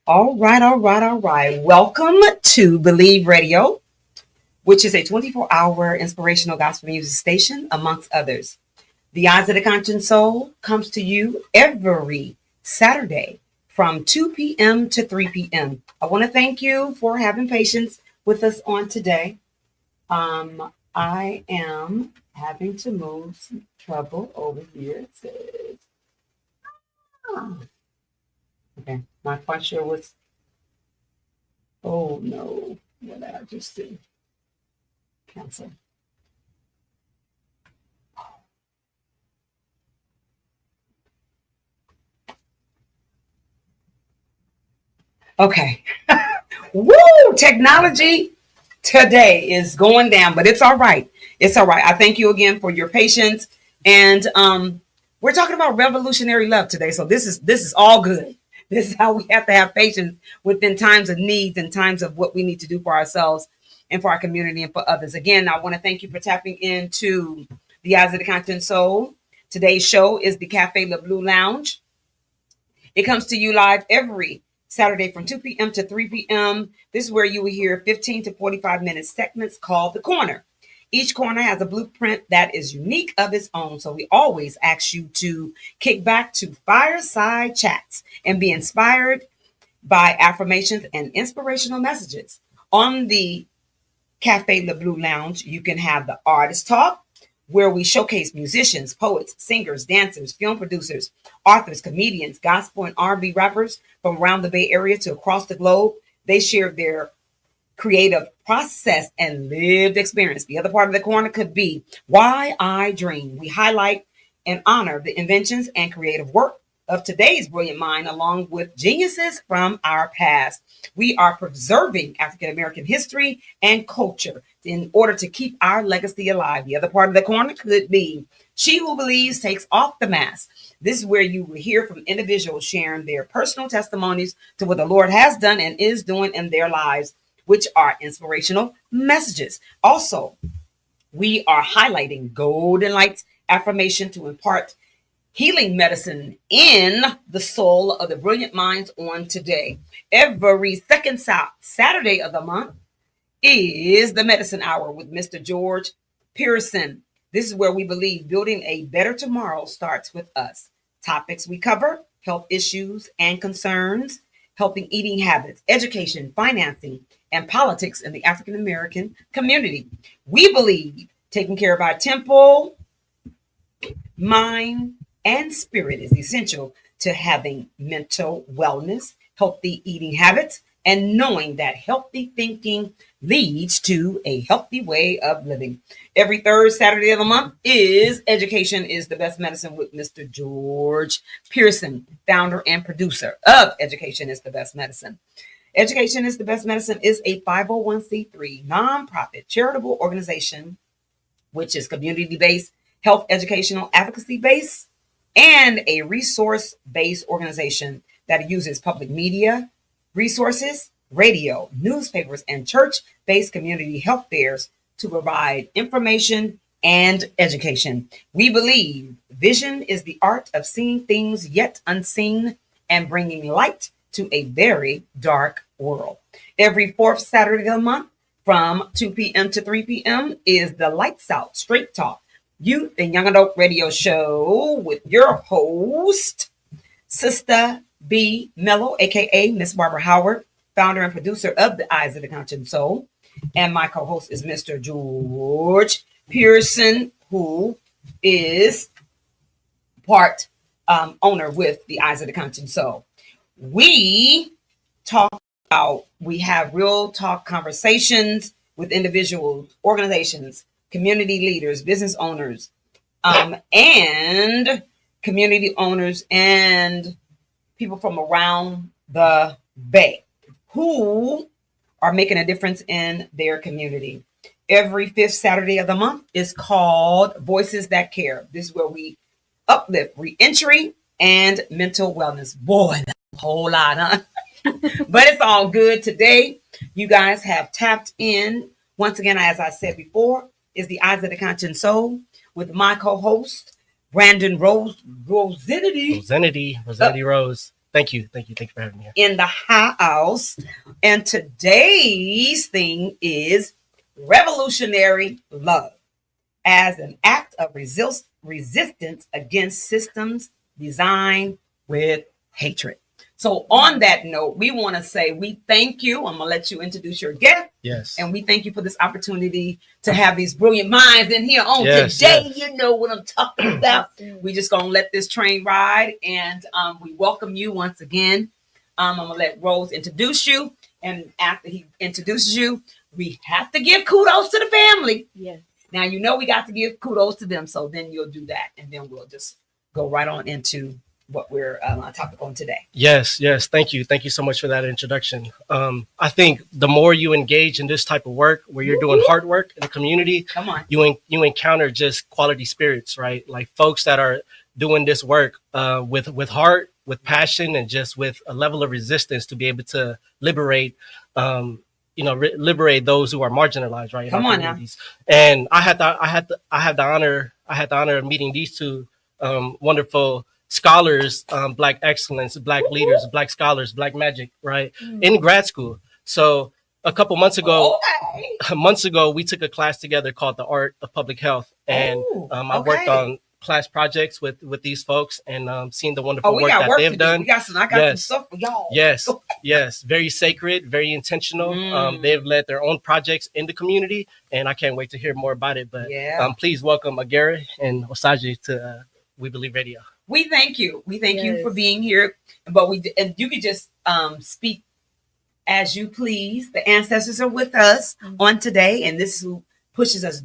All right, all right, all right. Welcome to Believe Radio, which is a 24-hour inspirational gospel music station, amongst others. The Eyes of the Conscious Soul comes to you every Saturday from 2 p.m. to 3 p.m. I want to thank you for having patience with us on today. I am having to move some trouble over here. It says, oh, okay, not quite sure what's, oh no, what did I just do? Cancel. Okay. Woo! Technology today is going down, but it's all right. It's all right. I thank you again for your patience. And we're talking about revolutionary love today. So this is all good. This is how we have to have patience within times of needs and times of what we need to do for ourselves and for our community and for others. Again, I want to thank you for tapping into the Eyes of the Conscious Soul. Today's show is the Cafe Le Blue Lounge. It comes to you live every Saturday from 2 p.m. to 3 p.m. This is where you will hear 15 to 45 minute segments called The Corner. Each corner has a blueprint that is unique of its own. So we always ask you to kick back to fireside chats and be inspired by affirmations and inspirational messages. On the Cafe Le Blue Lounge, you can have the artist talk, where we showcase musicians, poets, singers, dancers, film producers, authors, comedians, gospel and R&B rappers from around the Bay Area to across the globe. They share their creative process and lived experience. The other part of the corner could be Why I Dream. We highlight and honor the inventions and creative work of today's brilliant mind, along with geniuses from our past. We are preserving African American history and culture in order to keep our legacy alive. The other part of the corner could be She Who Believes Takes Off the Mask. This is where you will hear from individuals sharing their personal testimonies to what the Lord has done and is doing in their lives, which are inspirational messages. Also, we are highlighting Golden Lights affirmation to impart healing medicine in the soul of the brilliant minds on today. Every second Saturday of the month is the Medicine Hour with Mr. George Pearson. This is where we believe building a better tomorrow starts with us. Topics we cover: health issues and concerns, helping eating habits, education, financing, and politics in the African American community. We believe taking care of our temple, mind, and spirit is essential to having mental wellness, healthy eating habits, and knowing that healthy thinking leads to a healthy way of living. Every third Saturday of the month is Education is the Best Medicine with Mr. George Pearson, founder and producer of Education is the Best Medicine. Education is the Best Medicine is a 501c3 nonprofit charitable organization, which is community-based, health educational advocacy based, and a resource-based organization that uses public media, resources, radio, newspapers, and church-based community health fairs to provide information and education. We believe vision is the art of seeing things yet unseen and bringing light to a very dark world. Every fourth Saturday of the month from 2 p.m. to 3 p.m. is the Lights Out Straight Talk Youth and Young Adult Radio Show with your host, Sistah B. Mellow, aka Ms.Barbara Howard, founder and producer of the Eyes of the Conscious Soul. And my co-host is Mr. George Pearson, who is part owner with the Eyes of the Conscious Soul. We have real talk conversations with individuals, organizations, community leaders, business owners, and community owners and people from around the Bay who are making a difference in their community. Every fifth Saturday of the month is called Voices That Care. This is where we uplift reentry and mental wellness. Boy, that's a whole lot, huh? But it's all good. Today, you guys have tapped in. Once again, as I said before, is the Eyes of the Conscious Soul with my co-host, Brandon Rosenity. Rosenity Rose. Thank you for having me here. in the house. And today's thing is revolutionary love as an act of resistance against systems designed with hatred. So on that note, we want to say we thank you. I'm going to let you introduce your guest. Yes. And we thank you for this opportunity to have these brilliant minds in here on Yes, today. yes. You know what I'm talking about. We just going to let this train ride. And we welcome you once again. I'm going to let Rose introduce you. And after he introduces you, we have to give kudos to the family. Yes. Now, you know we got to give kudos to them. So then you'll do that. And then we'll just go right on into what we're on topic on today. Yes. Thank you so much for that introduction. I think the more you engage in this type of work, where you're doing hard work in the community, come on, you encounter just quality spirits, right? Like folks that are doing this work with heart, with passion, and just with a level of resistance to be able to liberate. Liberate those who are marginalized, right? Come on now. And I had the honor of meeting these two wonderful scholars, Black excellence, Black leaders, Black scholars, Black magic, right? In grad school. So a couple months ago, we took a class together called The Art of Public Health. And I worked on class projects with these folks and seeing the wonderful work that they've done. I got some stuff for y'all. Yes. Very sacred, very intentional. They've led their own projects in the community, and I can't wait to hear more about it. But please welcome Agere and Osagie to We Believe Radio. We thank you. We thank you for being here. But you could just speak as you please. The ancestors are with us on today, and this is who pushes us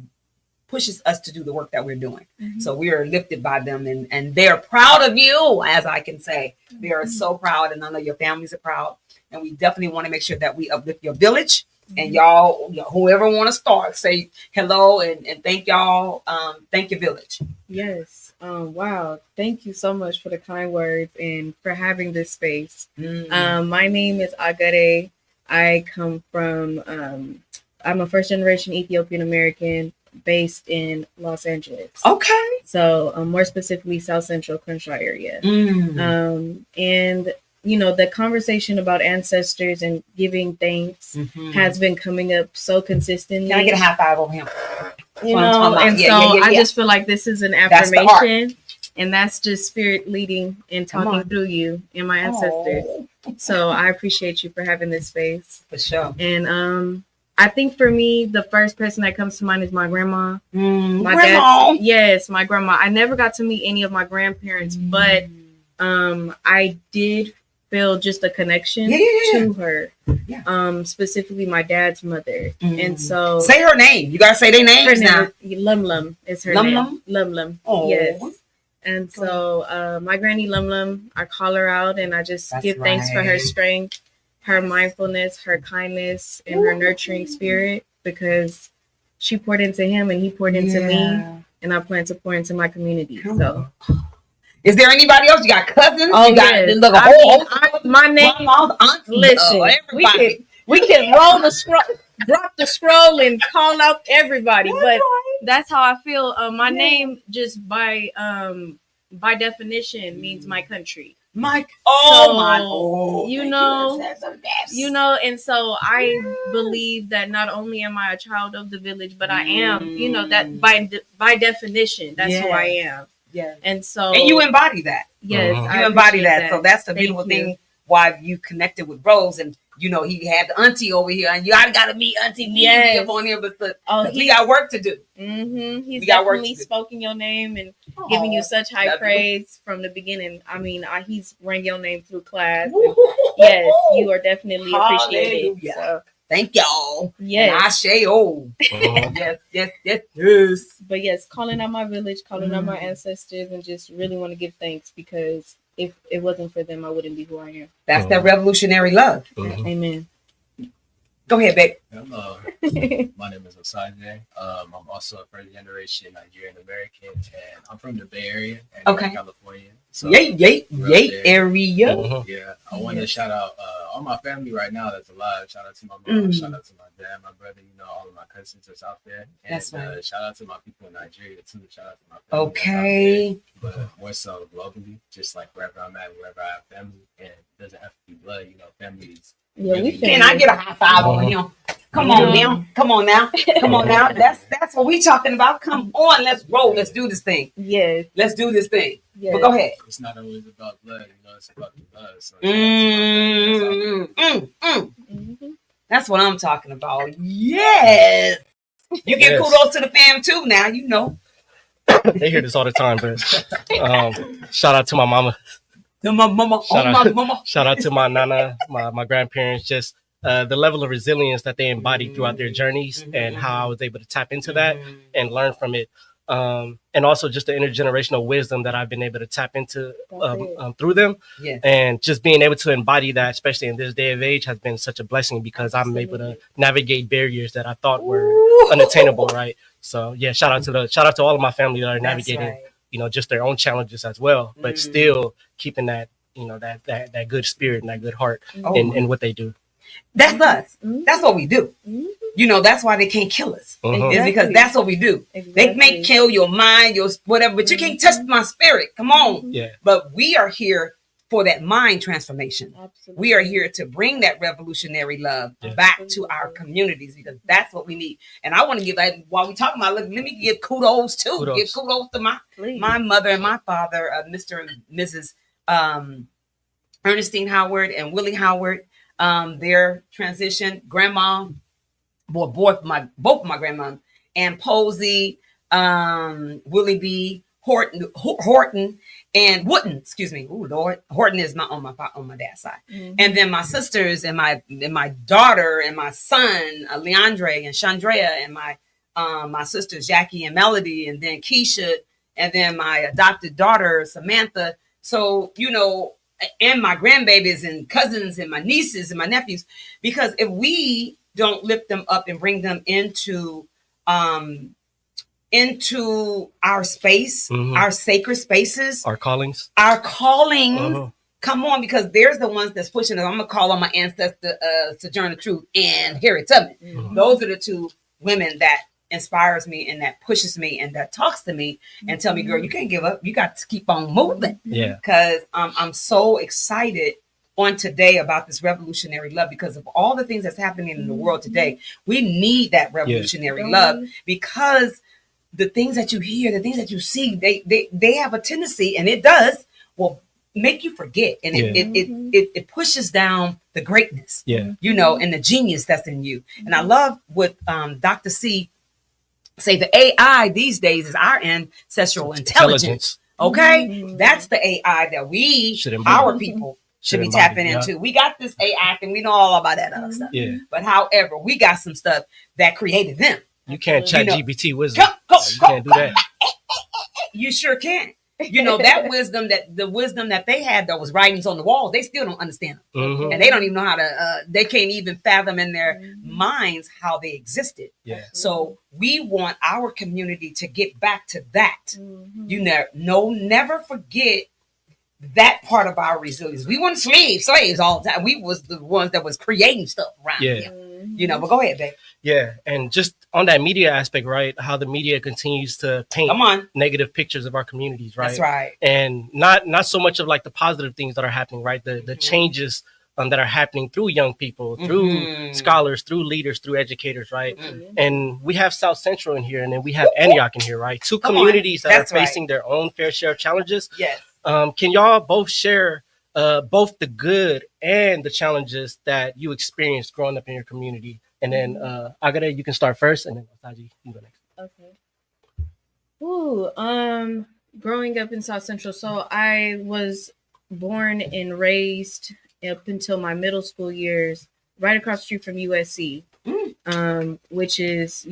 to do the work that we're doing. So we are lifted by them, and they're proud of you, as I can say. They are so proud, and I know your families are proud. And we definitely want to make sure that we uplift your village. And y'all, whoever want to start, say hello and thank y'all. Thank your village. Yes. Wow. Thank you so much for the kind words and for having this space. My name is Agere. I come from, I'm a first generation Ethiopian American based in Los Angeles. Okay. So more specifically, South Central Crenshaw area. And the conversation about ancestors and giving thanks has been coming up so consistently. Can I get a high five over him? I just feel like this is an affirmation, and that's just spirit leading and talking through you and my ancestors. So I appreciate you for having this space. For sure. And I think for me, the first person that comes to mind is my grandma. My grandma. Yes, my grandma. I never got to meet any of my grandparents, but I did feel just a connection to her. Specifically my dad's mother. And so say her name. You gotta say their names now. Lum is her name. Lum. Yes. And so my granny Lum, I call her out and I just give thanks for her strength, her mindfulness, her kindness, and her nurturing spirit, because she poured into him and he poured into me, and I plan to pour into my community. So is there anybody else? You got cousins? Oh, you got my name. Listen, we can roll the scroll, drop the scroll, and call out everybody. But that's how I feel. My name, just by definition, means my country. And so I believe that not only am I a child of the village, but I am, that by definition, that's who I am. Yeah. And you embody that. Yes. You embody that. So that's the beautiful thing why you connected with Rose. And he had the auntie over here, and you gotta meet Auntie me up on here, but we got work to do. He's definitely spoken your name and giving you such high praise from the beginning. I mean, he's rang your name through class. Yes, you are definitely appreciated. So. Thank y'all. Yes. And I say, yes. But yes, calling out my village, calling out my ancestors, and just really want to give thanks, because if it wasn't for them, I wouldn't be who I am. That's that revolutionary love. Amen. Go ahead, babe. Hello. My name is Osagie. I'm also a first generation Nigerian American, and I'm from the Bay Area, California. So yay area. Yeah, I want to shout out all my family right now that's alive. Shout out to my mom. Shout out to my dad, my brother. All of my cousins that's out there. And That's right. Shout out to my people in Nigeria too. Shout out to my family. Okay. But more so globally, just like wherever I'm at, wherever I have family, and it doesn't have to be blood. Families. Yeah, really Can I get a high five on him? Come on now. Come on now. Come on now. That's what we talking about. Come on, let's roll. Let's do this thing. Yes. Let's do this thing. Yes. But go ahead. It's not always about blood, it's about the blood. So That's what I'm talking about. Yes. You get kudos to the fam too now, They hear this all the time, but shout out to my mama. My mama. Shout out to my nana, my grandparents, just the level of resilience that they embodied throughout their journeys and how I was able to tap into that and learn from it. And also just the intergenerational wisdom that I've been able to tap into through them. Yes. And just being able to embody that, especially in this day of age, has been such a blessing because I'm able to navigate barriers that I thought were unattainable, right? So yeah, shout out to all of my family that are navigating, just their own challenges as well, but still keeping that, that good spirit and that good heart in what they do. That's us. That's what we do. That's why they can't kill us. It's because that's what we do. They may kill your mind, your whatever, but you can't touch my spirit. Come on. Yeah. But we are here for that mind transformation. Absolutely. We are here to bring that revolutionary love back to our communities because that's what we need. And I want to give that while we talking about, let me give kudos too. Give kudos to my mother and my father, Mr. and Mrs. Ernestine Howard and Willie Howard. Their transition, grandma, both my grandma and Posey, Willie B, Horton, and Wooden. Excuse me. Oh Lord, Horton is on my dad's side, and then my sisters and my daughter and my son, Leandre and Chandrea, and my sisters Jackie and Melody, and then Keisha, and then my adopted daughter Samantha. So and my grandbabies and cousins and my nieces and my nephews, because if we don't lift them up and bring them into our space, our sacred spaces, our callings, come on, because there's the ones that's pushing us. I'm gonna call on my ancestor, Sojourner Truth and Harriet Tubman. Those are the two women that inspires me and that pushes me and that talks to me and tell me, girl, you can't give up. You got to keep on moving. Yeah. Because I'm so excited on today about this revolutionary love because of all the things that's happening in the world today. We need that revolutionary love because the things that you hear, the things that you see, they have a tendency, and it does, make you forget, and it pushes down the greatness, and the genius that's in you. And I love what Dr. C say, the AI these days is our ancestral intelligence. Okay, that's the AI that our people should be tapping into. We got this AI thing, we know all about that other stuff. Yeah. But however, we got some stuff that created them. You can't chat GPT wisdom. You can't do that. You sure can. That wisdom, the wisdom that they had, that was writings on the walls, they still don't understand them. And they don't even know how to, they can't even fathom in their minds how they existed. Yeah. So we want our community to get back to that. Never forget that part of our resilience. We weren't slaves all the time. We was the ones that was creating stuff around here. But go ahead, babe. Yeah, and just on that media aspect, right? How the media continues to paint negative pictures of our communities, right? That's right. And not so much of like the positive things that are happening, right? The changes that are happening through young people, through scholars, through leaders, through educators, right? And we have South Central in here, and then we have Antioch in here, right? Two communities that are facing their own fair share of challenges. Yes. Can y'all both share both the good and the challenges that you experienced growing up in your community? And then Agere, you can start first, and then Osagie, you go next. Okay. Growing up in South Central, so I was born and raised up until my middle school years, right across the street from USC, which is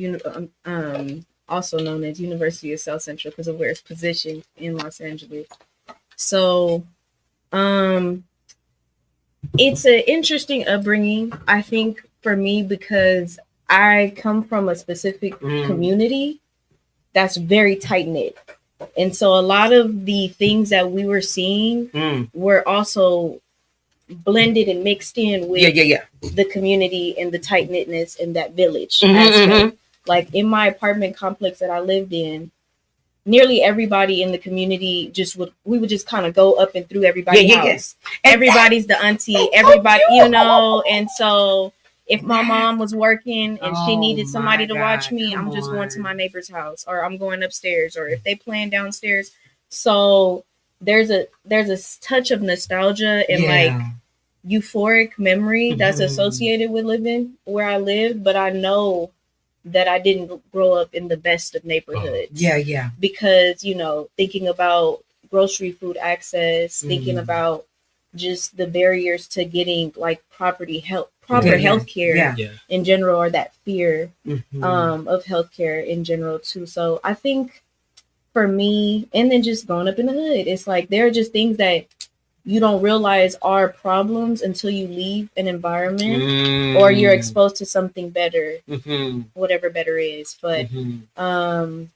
also known as University of South Central because of where it's positioned in Los Angeles. So, it's an interesting upbringing, I think, for me, because I come from a specific community that's very tight-knit. And so a lot of the things that we were seeing were also blended and mixed in with the community and the tight knitness in that village aspect. Like in my apartment complex that I lived in, nearly everybody in the community we would just kind of go up and through everybody's house. Everybody's the auntie, everybody, and so if my mom was working and she needed somebody to watch me, I'm just going to my neighbor's house, or I'm going upstairs, or if they playing downstairs. So there's a touch of nostalgia and like euphoric memory that's associated with living where I live, but I know that I didn't grow up in the best of neighborhoods. Because, thinking about grocery food access, thinking about just the barriers to getting like proper healthcare in general, or that fear of healthcare in general too. So I think for me, and then just growing up in the hood, it's like there are just things that you don't realize are problems until you leave an environment or you're exposed to something better, whatever better is. But so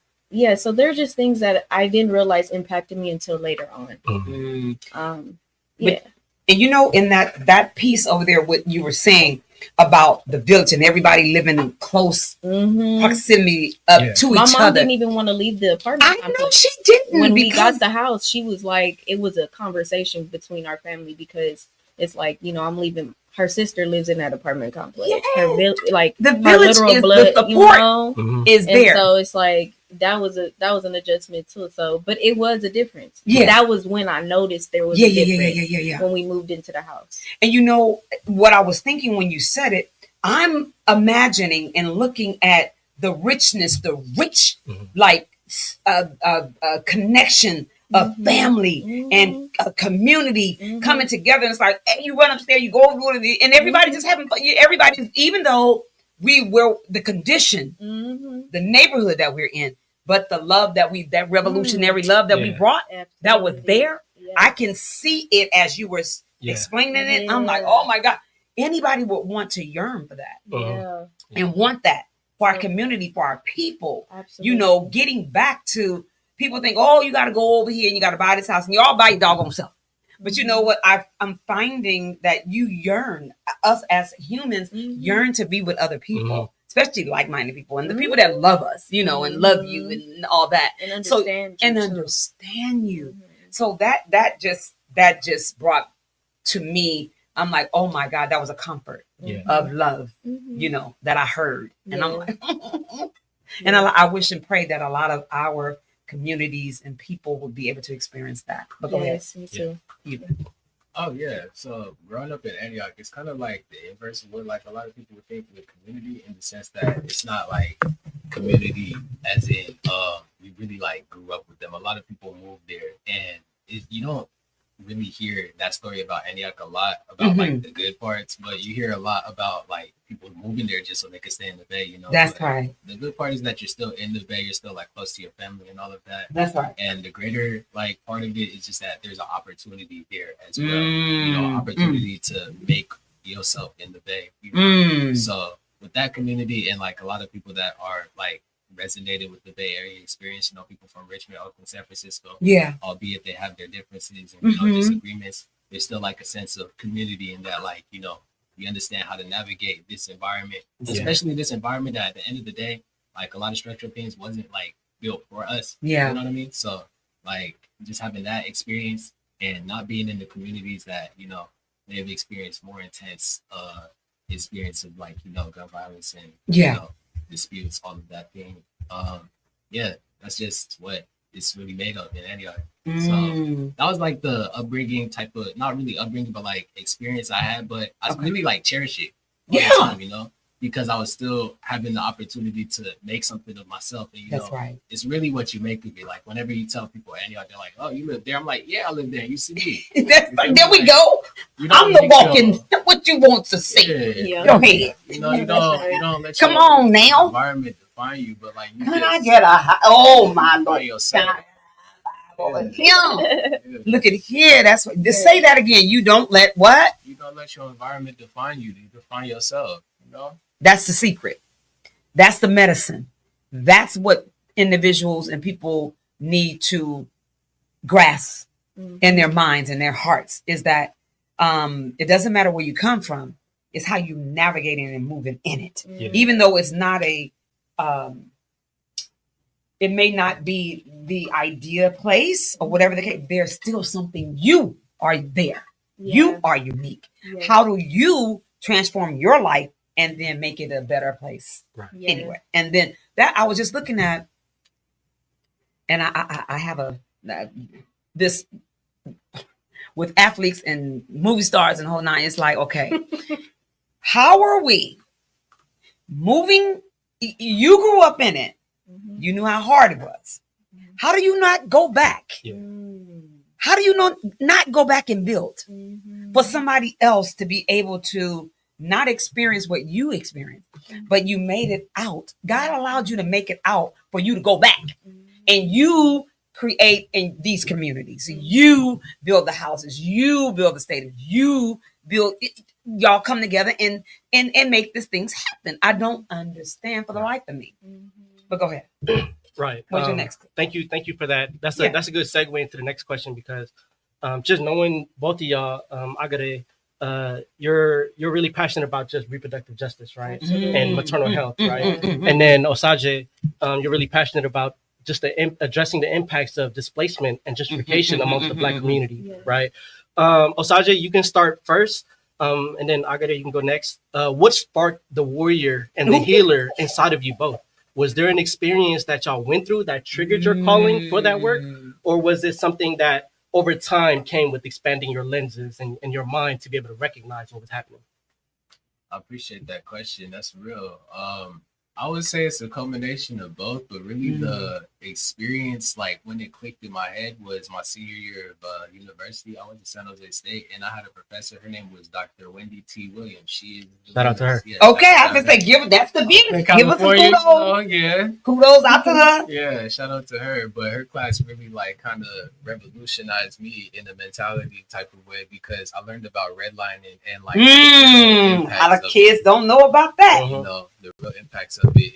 they're just things that I didn't realize impacted me until later on. But, and in that piece over there, what you were saying about the village and everybody living in close proximity to each other. My mom didn't even want to leave the apartment. I know she didn't. When we got the house, she was like, it was a conversation between our family, because it's like, I'm leaving. Her sister lives in that apartment complex. Her the village is blood, the support is there. And so it's like that was an adjustment too. So, but it was a difference. Yeah, that was when I noticed there was a difference when we moved into the house. And what I was thinking when you said it, I'm imagining and looking at the richness, the rich connection of family and a community coming together. And it's like, hey, you run upstairs, you go over and everybody just having fun. Everybody, even though we were the condition, the neighborhood that we're in, but the love that revolutionary love that we brought, that was there. I can see it as you were explaining it. I'm like, oh my God, anybody would want to yearn for that and want that for our community, for our people. Absolutely. Getting back to, people think, oh, you got to go over here and you got to buy this house and you all buy your doggone self. But you know what? I'm finding that you yearn, us as humans yearn to be with other people, especially like-minded people and the people that love us, and love you and all that. And understand you. So that just brought to me, I'm like, oh my God, that was a comfort of love, that I heard. And I'm like, and I wish and pray that a lot of our communities and people would be able to experience that. But go ahead. Me too. Oh yeah. So growing up in Antioch, it's kind of like the inverse of what like a lot of people would think with community, in the sense that it's not like community as in we really like grew up with them. A lot of people moved there, and you don't really hear that story about Antioch a lot, about like the good parts, but you hear a lot about like people moving there just so they could stay in the Bay, That's right. The good part is that you're still in the Bay, you're still like close to your family and all of that. That's right. And the greater like part of it is just that there's an opportunity there as well. Opportunity to make yourself in the Bay. So with that community and like a lot of people that are like resonated with the Bay Area experience, people from Richmond, Oakland, San Francisco, albeit they have their differences and disagreements, there's still like a sense of community in that, like, we understand how to navigate this environment, especially this environment that at the end of the day, like a lot of structural things wasn't like built for us. You know what I mean? So like just having that experience and not being in the communities that, they've experienced more intense experience of like, gun violence and disputes, all of that thing. That's just what it's really made of in Antioch. So that was like the upbringing type of, not really upbringing, but like experience I had, but I really like cherish it all the time, because I was still having the opportunity to make something of myself. And that's right. It's really what you make of it. Like whenever you tell people Antioch, they're like, oh, you live there? I'm like, yeah, I live there. You see me. There we go. I'm the walking. What you want to see? Go ahead. You don't let come on now. Environment define you, but like you I get my Lord. Yourself. Look at here. That's what. Just say that again. You don't let what? You don't let your environment define you. You define yourself. That's the secret. That's the medicine. That's what individuals and people need to grasp in their minds and their hearts, is that It doesn't matter where you come from. It's how you navigating and moving in it. Yeah. Even though it's not it may not be the idea place or whatever the case, there's still something you are there. Yeah. You are unique. Yeah. How do you transform your life and then make it a better place? Right. Yeah. Anyway, and then that I was just looking at, and I have this with athletes and movie stars and whole nine. It's like, okay, how are we moving? You grew up in it. You knew how hard it was. How do you not go back? Yeah. How do you not go back and build for somebody else to be able to not experience what you experienced, but you made it out? God allowed you to make it out for you to go back, and you create in these communities. You build the houses, you build the stadiums, you build. Y'all come together and make these things happen. I don't understand for the life of me. But go ahead. Right. What's your next? Thank you for that. That's a good segue into the next question, because just knowing both of y'all, Agere, you're really passionate about just reproductive justice, right? And maternal health, right? And then Osagie, you're really passionate about just addressing the impacts of displacement and gentrification amongst the Black community, right? Osagie, you can start first. And then Agere, you can go next. What sparked the warrior and the healer inside of you both? Was there an experience that y'all went through that triggered your calling for that work? Or was it something that over time came with expanding your lenses and your mind to be able to recognize what was happening? I appreciate that question. That's real. I would say it's a combination of both, but really the experience, like when it clicked in my head, was my senior year of university. I went to San Jose State, and I had a professor. Her name was Dr. Wendy T. Williams. She is shout out to her. Yeah, Okay, I was gonna say that's the beauty. Give us some kudos. Yeah, Kudos out to her. Yeah, shout out to her. But her class really like kind of revolutionized me in a mentality type of way, because I learned about redlining and like A lot of kids don't know about that. You know, the real impacts of it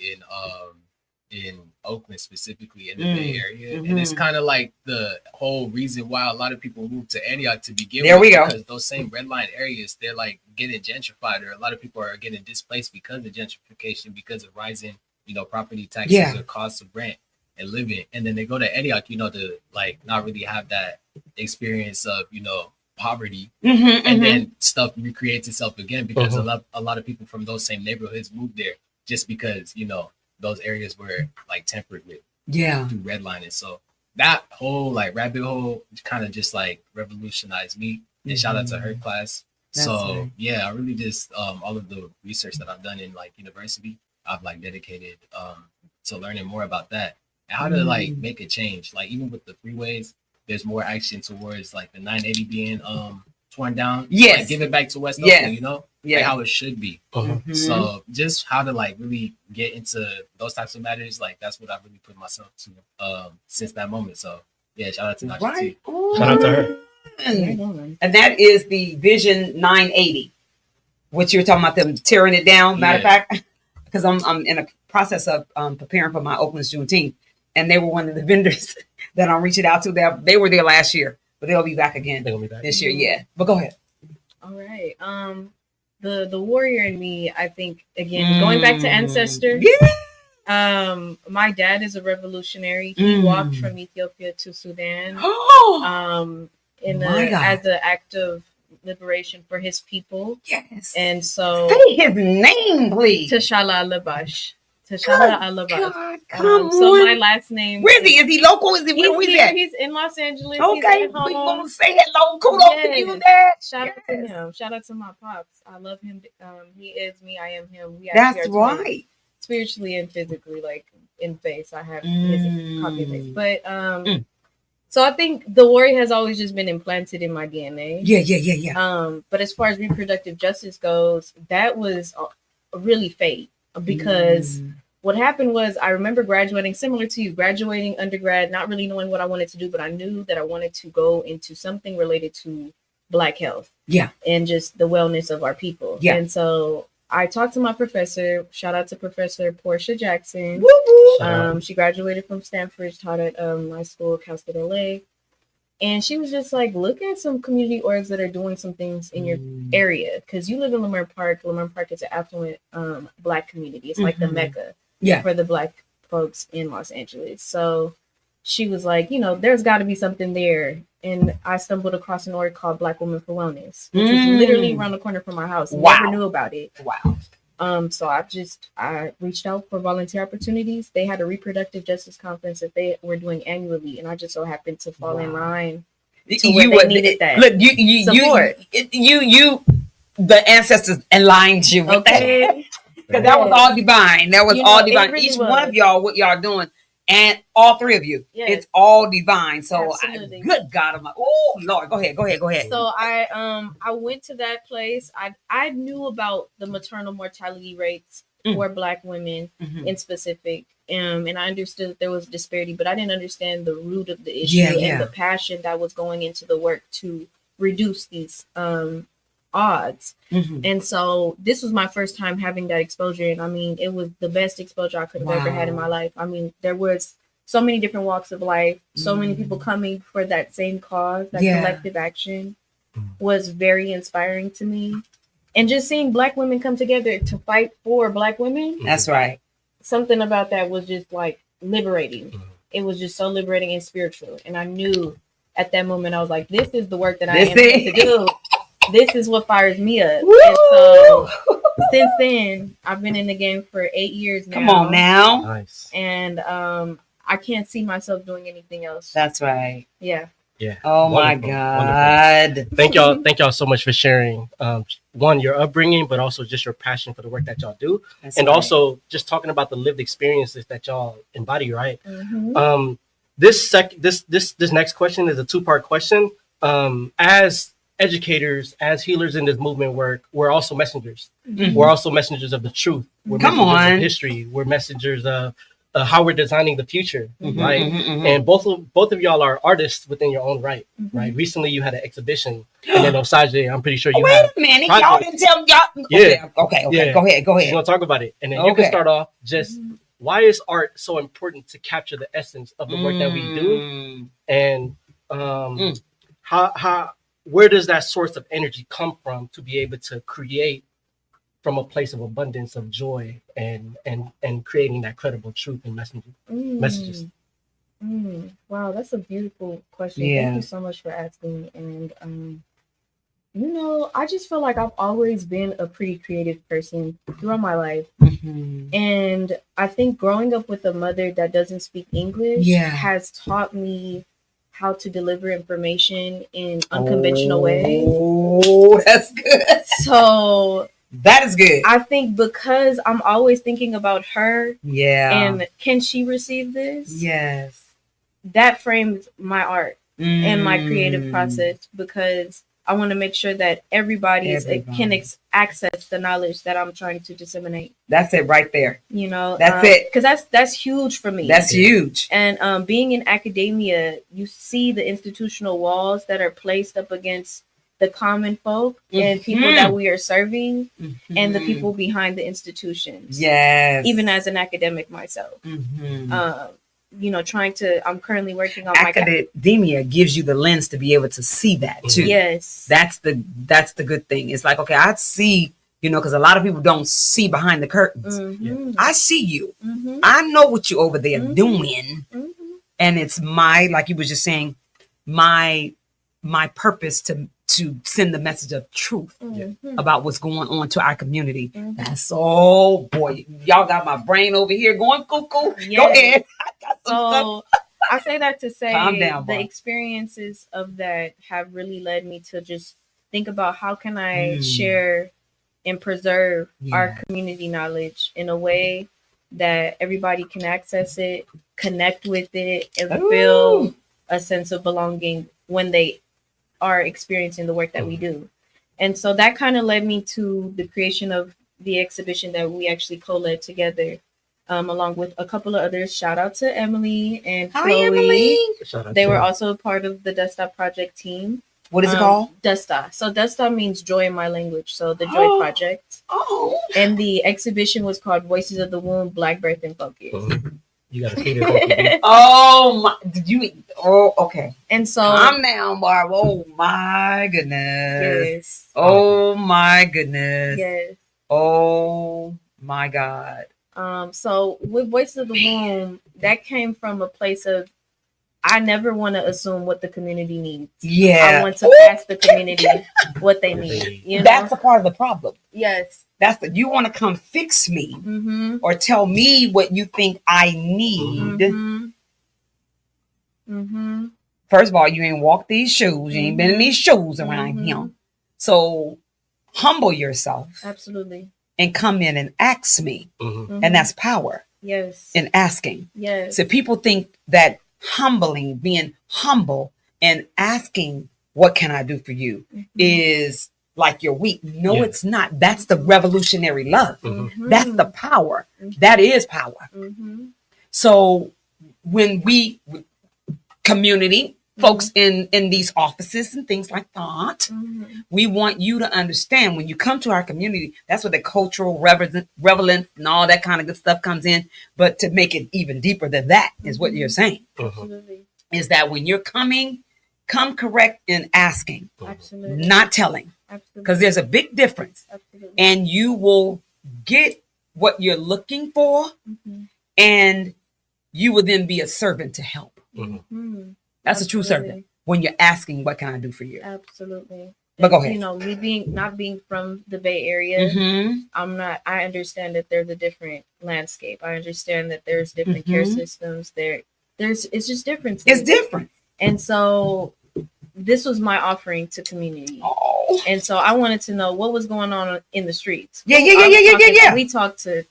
in Oakland, specifically in the Bay Area. And it's kind of like the whole reason why a lot of people move to Antioch to begin with. There we go. Because those same red line areas, they're like getting gentrified, or a lot of people are getting displaced because of gentrification, because of rising, you know, property taxes or costs of rent and living. And then they go to Antioch, you know, to like not really have that experience of, you know, poverty, and then stuff recreates itself again, because a lot of people from those same neighborhoods moved there just because, you know, those areas were like tempered with through redlining. So that whole like rabbit hole kind of just like revolutionized me. And shout out to her class. That's so right. Yeah, I really just all of the research that I've done in like university, I've like dedicated to learning more about that and how to like make a change. Like even with the freeways, there's more action towards like the 980 being torn down. Yes. Like, give it back to West Oakland, you know? Yeah. Like how it should be. So just how to like really get into those types of matters, like that's what I really put myself to since that moment. So yeah, shout out to Naja T. Shout out to her. And that is the Vision 980, which you were talking about, them tearing it down. Matter of fact, because I'm in a process of preparing for my Oakland's Juneteenth, and they were one of the vendors that I'm reaching out to. They were there last year, but they'll be back again this year. Yeah, but go ahead. All right. The warrior in me, I think, again, going back to ancestor. My dad is a revolutionary. He walked from Ethiopia to Sudan as an act of liberation for his people. Yes. And so say his name, please. Tashala Alabash. Tashala Alabash. So my last name. Where is he? Is he local? Is he where is he? He's in Los Angeles. Okay, we gonna say hello. Kudos to you, Dad. Shout out to him. Shout out to my pops. I love him. He is me. I am him. That's right. Spiritually and physically, like in face, I have his copy of face. But so I think the warrior has always just been implanted in my DNA. Yeah. But as far as reproductive justice goes, that was really fate, because what happened was I remember graduating, similar to you, graduating undergrad, not really knowing what I wanted to do, but I knew that I wanted to go into something related to Black health. Yeah. And just the wellness of our people. Yeah. And so I talked to my professor. Shout out to Professor Portia Jackson. She graduated from Stanford, taught at my school, Cal State LA. And she was just like, look at some community orgs that are doing some things in your area. Because you live in Lamar Park. Lamar Park is an affluent Black community. It's like the Mecca for the Black folks in Los Angeles. So she was like, you know, there's got to be something there. And I stumbled across an org called Black Women for Wellness, which is literally around the corner from my house. Never knew about it. Wow. So I reached out for volunteer opportunities. They had a reproductive justice conference that they were doing annually, and I just so happened to fall in line to where they needed that. Look, you, the ancestors aligned you with that. Because that was all divine. That was all divine. Really Each one of y'all, what y'all doing, and all three of you, it's all divine. So, good God, I'm like, oh Lord, go ahead. So I went to that place. I knew about the maternal mortality rates for Black women in specific, and I understood that there was a disparity, but I didn't understand the root of the issue and the passion that was going into the work to reduce these odds. And so this was my first time having that exposure, and I mean, it was the best exposure I could have ever had in my life. I mean, there was so many different walks of life, so many people coming for that same cause. That collective action was very inspiring to me, and just seeing Black women come together to fight for Black women, that's right, something about that was just like liberating. It was just so liberating and spiritual, and I knew at that moment, I was like, this is the work that I am supposed to do. This is what fires me up. Woo! And so since then, I've been in the game for 8 years now. Come on now. Nice. And I can't see myself doing anything else. That's right. Yeah. Oh, wonderful, my God. Wonderful. Thank y'all so much for sharing. One, your upbringing, but also just your passion for the work that y'all do. That's and also just talking about the lived experiences that y'all embody, right? This next question is a two-part question. As educators, as healers in this movement work, we're also messengers. We're also messengers of the truth. We're messengers of history. We're messengers of how we're designing the future, right? And both of y'all are artists within your own right, right? Recently, you had an exhibition, and then Osagie, I'm pretty sure you wait a minute, y'all didn't tell y'all. Okay. Go ahead. We're gonna talk about it, and then you can start off. Just why is art so important to capture the essence of the work that we do, and how where does that source of energy come from to be able to create from a place of abundance, of joy, and creating that credible truth and messages? Wow, that's a beautiful question. Thank you so much for asking. And you know, I just feel like I've always been a pretty creative person throughout my life. And I think growing up with a mother that doesn't speak English has taught me how to deliver information in unconventional ways. Oh, that's good. So that is good. I think because I'm always thinking about her, and can she receive this? Yes. That frames my art and my creative process, because I want to make sure that everybody can access the knowledge that I'm trying to disseminate. That's it right there. You know, that's it. Because that's huge for me. That's huge. And being in academia, you see the institutional walls that are placed up against the common folk and people that we are serving and the people behind the institutions. Yes. Even as an academic myself. You know, I'm currently working on academia gives you the lens to be able to see that too. Yes. That's the good thing. It's like, okay, I see, you know, because a lot of people don't see behind the curtains. I see you. I know what you over there doing. And it's like you was just saying, my purpose to send the message of truth about what's going on to our community. That's boy, y'all got my brain over here going cuckoo. Go ahead. So I say that to say calm down, the experiences of that have really led me to just think about how can I share and preserve our community knowledge in a way that everybody can access it, connect with it, and feel a sense of belonging when they are experiencing the work that we do. And so that kind of led me to the creation of the exhibition that we actually co-led together, along with a couple of others. Shout out to Emily and Chloe. Emily. They were also part of the Dustah Project team. What is it called? Dustah. So Dustah means joy in my language. So the Joy Project. And the exhibition was called Voices of the Womb, Black Birth and Focus. You got to stay there. Oh my! Did you? Oh, okay. And so I'm down, Barb. Oh my goodness. yes. Oh my goodness. Yes. Oh my God. So with Voice of the Womb, that came from a place of I never want to assume what the community needs. Yeah. I want to ask the community what they need. You know? That's a part of the problem. Yes. That's the you want to come fix me Mm-hmm. or tell me what you think I need. Mm-hmm. Mm-hmm. First of all, you ain't walked these shoes. You ain't been in these shoes around him. So humble yourself. Absolutely. And come in and ask me. Mm-hmm. And that's power. Yes. In asking. Yes. So people think that being humble and asking, what can I do for you, is like you're weak. No, it's not. That's the revolutionary love. Mm-hmm. That's the power. That is power. Mm-hmm. So when we community folks in these offices and things like that, we want you to understand when you come to our community, that's where the cultural relevance and all that kind of good stuff comes in. But to make it even deeper than that is what you're saying. Absolutely. Is that when you're coming, come correct in asking, Absolutely. not telling. Absolutely. Because there's a big difference. Absolutely. And you will get what you're looking for, and you will then be a servant to help. Mm-hmm. That's a true servant when you're asking, what can I do for you? Absolutely. But go ahead. You know, me not being from the Bay Area, I understand that there's a different landscape. I understand that there's different care systems it's just different. It's different. And so this was my offering to community. Oh. And so I wanted to know what was going on in the streets. Yeah. We talked to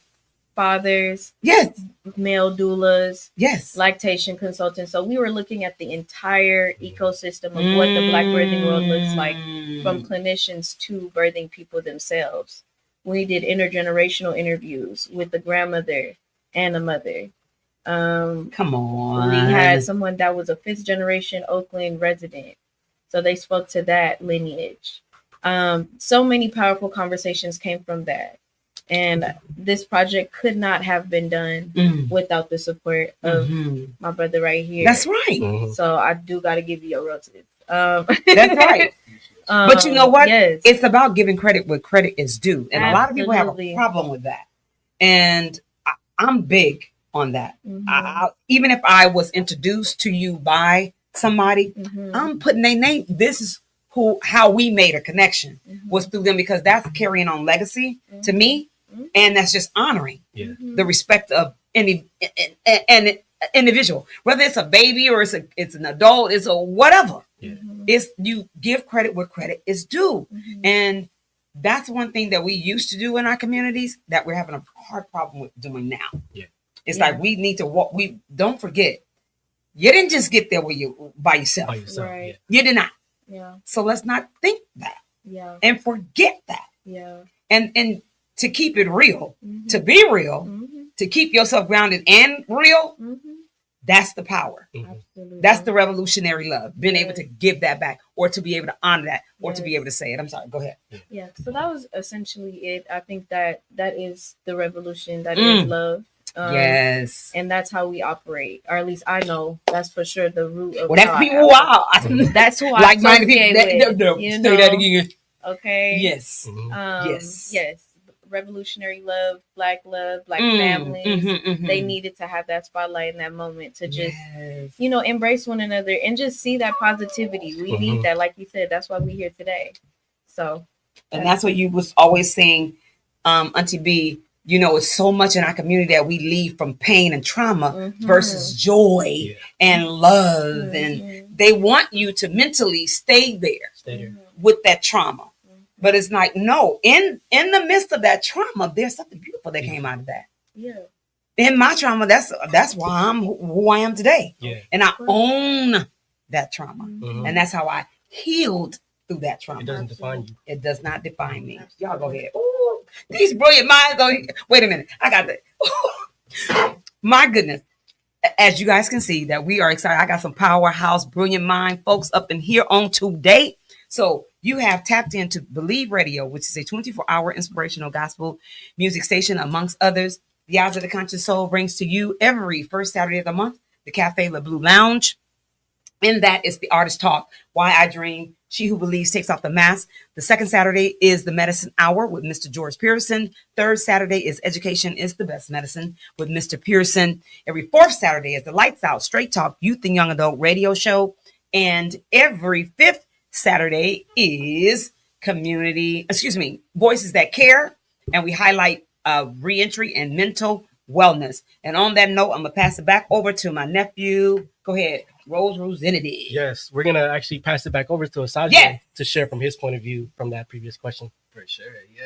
fathers, yes, male doulas, yes, lactation consultants. So we were looking at the entire ecosystem of what the Black birthing world looks like, from clinicians to birthing people themselves. We did intergenerational interviews with the grandmother and a mother. Come on. We had someone that was a 5th generation Oakland resident. So they spoke to that lineage. So many powerful conversations came from that. And this project could not have been done without the support of my brother right here. That's right. So I do got to give you a royalties. That's right. But you know what? Yes. It's about giving credit where credit is due. And Absolutely. a lot of people have a problem with that. And I'm big on that. Even if I was introduced to you by somebody, I'm putting their name. This is how we made a connection was through them, because that's carrying on legacy to me. And that's just honoring the respect of any individual, whether it's a baby or it's an adult, it's a whatever. It's you give credit where credit is due. And that's one thing that we used to do in our communities that we're having a hard problem with doing now. It's like we need to walk. We don't forget, you didn't just get there by yourself. Right. You did not. Yeah. So let's not think that. Yeah. And forget that. Yeah. And to keep it real, to be real, to keep yourself grounded and real, that's the power. Absolutely. That's the revolutionary love, being able to give that back, or to be able to honor that, or to be able to say it. I'm sorry, go ahead. Yeah, so that was essentially it. I think that is the revolution, that is love. Yes. And that's how we operate, or at least I know that's for sure the root of that's people. Wow. That's who I like-minded people. with. Say that again. Okay. Yes. Yes. Revolutionary love, Black families. They needed to have that spotlight in that moment to just, embrace one another and just see that positivity. We need that, like you said. That's why we're here today. So, and that's what you was always saying, Auntie B. It's so much in our community that we leave from pain and trauma versus joy and love, and they want you to mentally stay there with that trauma. But it's like, no, in the midst of that trauma, there's something beautiful that came out of that. Yeah. In my trauma, that's why I'm who I am today. Yeah. And I own that trauma. And that's how I healed through that trauma. It doesn't define you. It does not define me. Y'all go ahead. Ooh, these brilliant minds go. Wait a minute. I got that. My goodness. As you guys can see that we are excited. I got some powerhouse, brilliant mind folks up in here on today. So you have tapped into Believe Radio, which is a 24-hour inspirational gospel music station, amongst others. The Eyes of the Conscious Soul brings to you every first Saturday of the month the Cafe Le Blue Lounge. And that is the Artist Talk. Why I Dream. She Who Believes Takes Off the Mask. The second Saturday is the Medicine Hour with Mr. George Pearson. Third Saturday is Education is the Best Medicine with Mr. Pearson. Every fourth Saturday is the Lights Out Straight Talk Youth and Young Adult Radio Show. And every fifth Saturday is Voices That Care. And we highlight reentry and mental wellness. And on that note, I'm going to pass it back over to my nephew. Go ahead. Rosenity. Yes, we're gonna actually pass it back over to Osagie to share from his point of view from that previous question. For sure, yeah.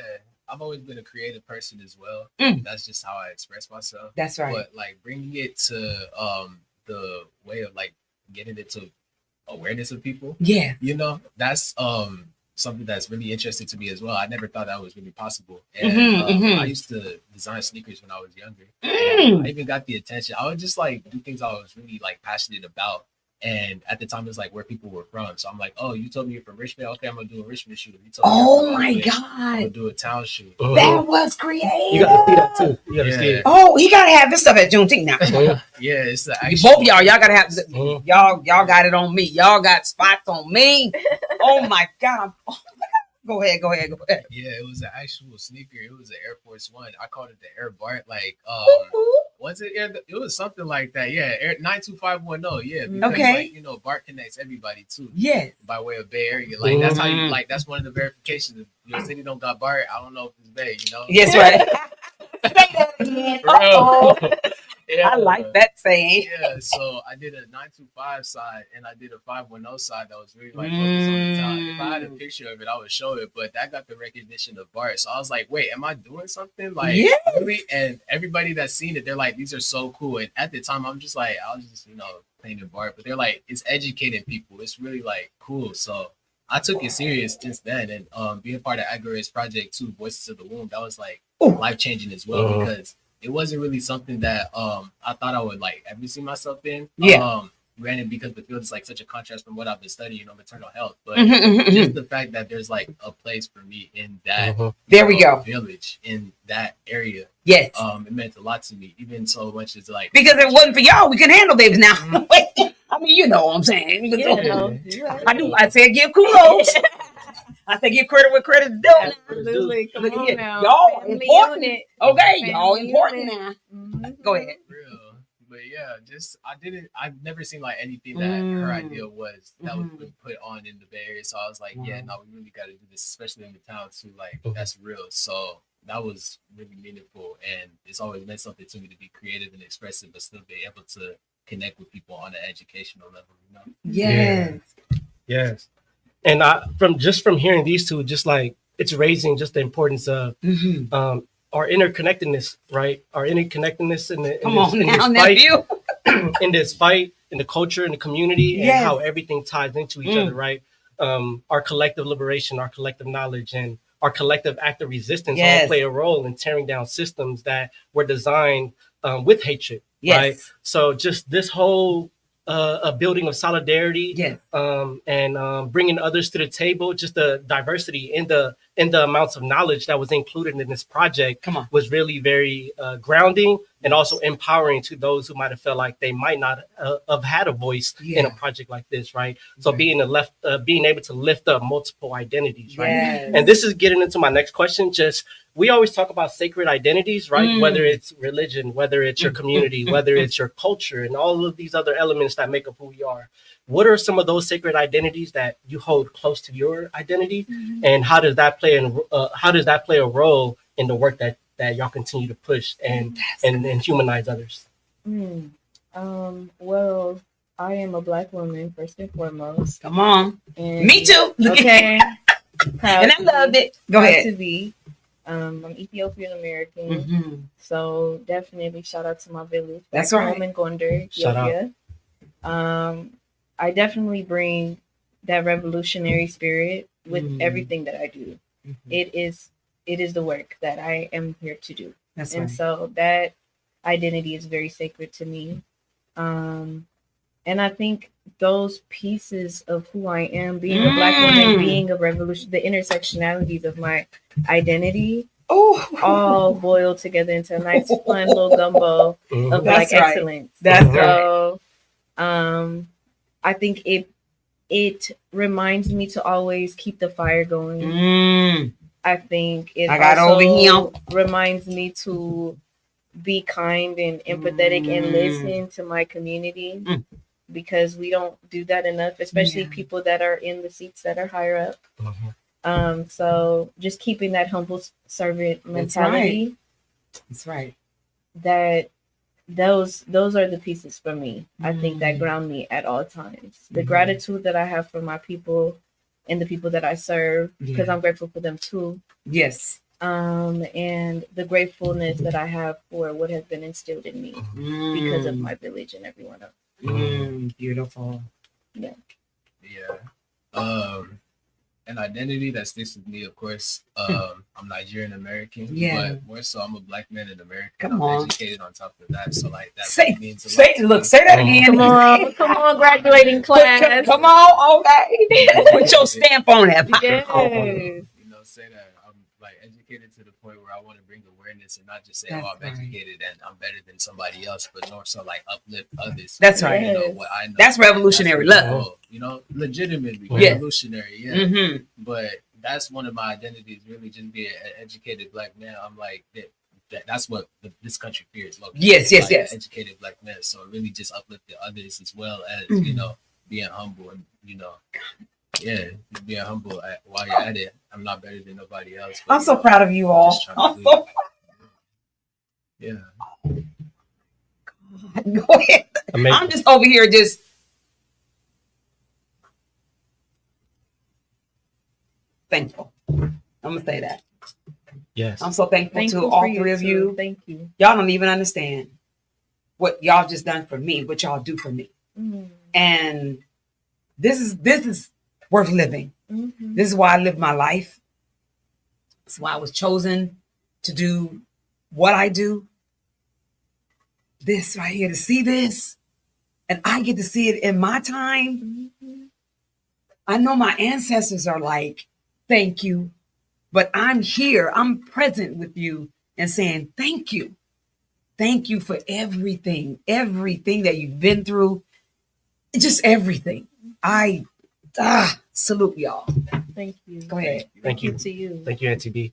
I've always been a creative person as well. That's just how I express myself. That's right. But like bringing it to the way of like getting it to awareness of people. Yeah. You know, that's something that's really interesting to me as well. I never thought that was really possible. And I used to design sneakers when I was younger. I even got the attention. I would just like do things I was really like passionate about. And at the time, it was like where people were from. So I'm like, oh, you told me you're from Richmond. Okay, I'm gonna do a Richmond shoe. You told me oh my Richmond, God, I'm gonna do a town shoe. That was creative. You gotta see that too. You gotta see it. Oh, he gotta have this stuff at Juneteenth now. Yeah, it's the both y'all gotta have y'all got it on me. Y'all got spots on me. Oh my God. Go ahead. Yeah, it was an actual sneaker. It was an Air Force One. I called it the Air Bart. Like, was it? It was something like that. Yeah, Air 92510. Yeah, because, okay. Like, you know, Bart connects everybody too. Yeah, by way of Bay Area. Like that's how you like. That's one of the verifications. If your city don't got Bart, I don't know if it's Bay. You know. Yes, right. Say that again. Yeah, I like that saying. Yeah, so I did a 925 side and I did a 510 side that was really like focused on the town. If I had a picture of it, I would show it, but that got the recognition of Bart. So I was like, wait, am I doing something? Like, really? And everybody that's seen it, they're like, these are so cool. And at the time, I'm just like, I was just, you know, painting Bart, but they're like, it's educating people. It's really like cool. So I took it serious since then. And being part of Agere's project too, Voices of the Womb, that was like life changing as well because it wasn't really something that I thought I would like ever see myself in. Granted, because the field is like such a contrast from what I've been studying, you know, maternal health. But just the fact that there's like a place for me in that village, in that area. Yes. It meant a lot to me, even so much as like because if it wasn't for y'all, we couldn't handle babies now. I mean, you know what I'm saying. I do. I say give kudos. I say give credit where credit's due. Absolutely. Come on now. Y'all important. Okay, y'all important now. Go ahead. Real. But yeah, just I've never seen like anything that her idea was that was been put on in the Bay Area. So I was like, yeah, no, we really got to do this, especially in the town too. Like that's real. So that was really meaningful, and it's always meant something to me to be creative and expressive, but still be able to connect with people on an educational level. You know? Yes. And from hearing these two, just like it's raising just the importance of our interconnectedness, right? Our interconnectedness in this fight, in the culture, in the community, and how everything ties into each other, right? Our collective liberation, our collective knowledge, and our collective act of resistance all play a role in tearing down systems that were designed with hatred, right? So just this whole a building of solidarity, and bringing others to the table. Just the diversity in the amounts of knowledge that was included in this project was really very grounding and also empowering to those who might have felt like they might not have had a voice in a project like this, right? So being able to lift up multiple identities, right? And this is getting into my next question. Just we always talk about sacred identities, right? Whether it's religion, whether it's your community, whether it's your culture, and all of these other elements that make up who we are. What are some of those sacred identities that you hold close to your identity, and how does that play a role in the work that y'all continue to push and humanize others? Well, I am a Black woman first and foremost. Come on, and me too. Okay, and I loved it. Go ahead. To be. I'm Ethiopian American, so definitely shout out to my village. That's right. Home in Gondar, Ethiopia. I definitely bring that revolutionary spirit with everything that I do. It is the work that I am here to do. That's right. And so that identity is very sacred to me. And I think those pieces of who I am, being a Black woman, being a revolution, the intersectionalities of my identity all boiled together into a nice fun little gumbo of Black excellence. That's so, I think it reminds me to always keep the fire going. I think it also reminds me to be kind and empathetic and listen to my community because we don't do that enough, especially people that are in the seats that are higher up. So just keeping that humble servant mentality. That's right. That those are the pieces for me. I think that ground me at all times. The gratitude that I have for my people and the people that I serve, because I'm grateful for them too. Yes. And the gratefulness that I have for what has been instilled in me because of my village and everyone else. Beautiful. Yeah. An identity that sticks with me, of course. I'm Nigerian American, but more so I'm a Black man in America. I'm educated on top of that, so like that means a lot. Say that again. Come on, graduating class. Come on, okay. Put your stamp on that. Yes. You know, say that I'm like educated to the point where I want to bring awareness and not just say, I'm educated and I'm better than somebody else, but more so like uplift others. That's right. You know what I know. That's revolutionary love. You know, legitimately revolutionary. But that's one of my identities, really just being an educated Black man. I'm like that's what this country fears. Yes. Educated Black men. So really just uplifting others as well as, you know, being humble and, you know, being humble while you're at it. I'm not better than nobody else. I'm so proud of you all. Go ahead. Amazing. I'm just over here just thankful. I'm gonna say that. Yes. I'm so thankful to all three of you. Thank you. Y'all don't even understand what y'all just done for me, what y'all do for me. And this is worth living. This is why I live my life. That's why I was chosen to do what I do. This right here, to see this, and I get to see it in my time. I know my ancestors are like, thank you, but I'm here. I'm present with you and saying thank you. Thank you for everything that you've been through, just everything. I salute y'all. Thank you. Go ahead. Thank you to you. Thank you, Auntie B.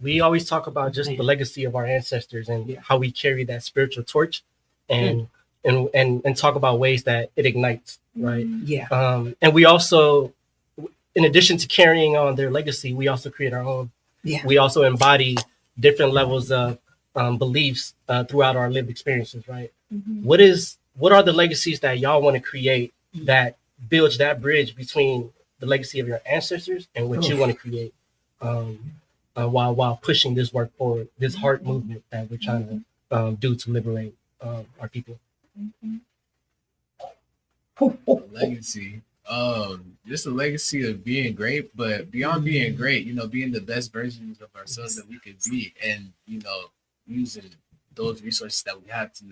We always talk about just the legacy of our ancestors and how we carry that spiritual torch and talk about ways that it ignites, right? And we also, in addition to carrying on their legacy, we also create our own. We also embody different levels of beliefs throughout our lived experiences, right? What are the legacies that y'all want to create that builds that bridge between the legacy of your ancestors and what you want to create while pushing this work forward, this heart movement that we're trying to do to liberate our people? Legacy. Just a legacy of being great, but beyond being great, you know, being the best versions of ourselves that we could be, and, you know, using those resources that we have to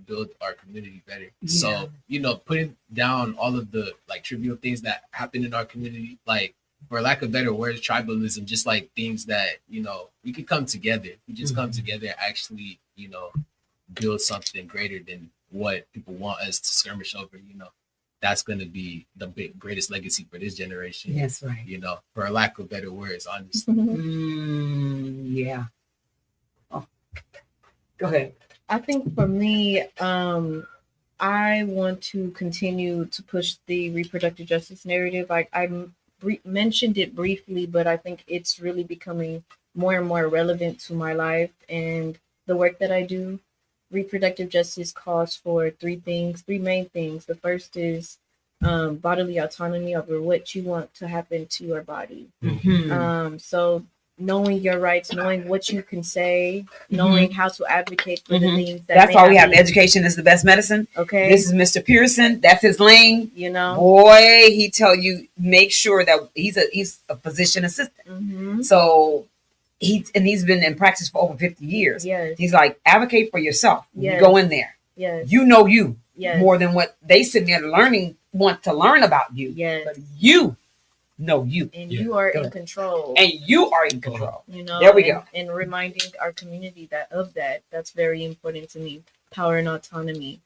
build our community better. So, you know, putting down all of the like trivial things that happen in our community, like, for lack of better words, tribalism, just like things that, you know, we could come together. We just come together and actually, you know, build something greater than what people want us to skirmish over, you know. That's going to be the greatest legacy for this generation. That's right. You know, for lack of better words, honestly. Oh. Go ahead. I think for me, I want to continue to push the reproductive justice narrative. I mentioned it briefly, but I think it's really becoming more and more relevant to my life and the work that I do. Reproductive justice calls for three main things. The first is bodily autonomy over what you want to happen to your body. So knowing your rights, knowing what you can say, knowing how to advocate for the things that's why we have education is the best medicine. Okay. This is Mr. Pearson. That's his lane. You know, boy, he tell you make sure that he's a physician assistant. So he's been in practice for over 50 years. He's like, advocate for yourself. You go in there. You know more than what they sitting there want to learn about you. But No, you. And you are in control. And you are in control. You know, there we go. And reminding our community that's very important to me. Power and autonomy.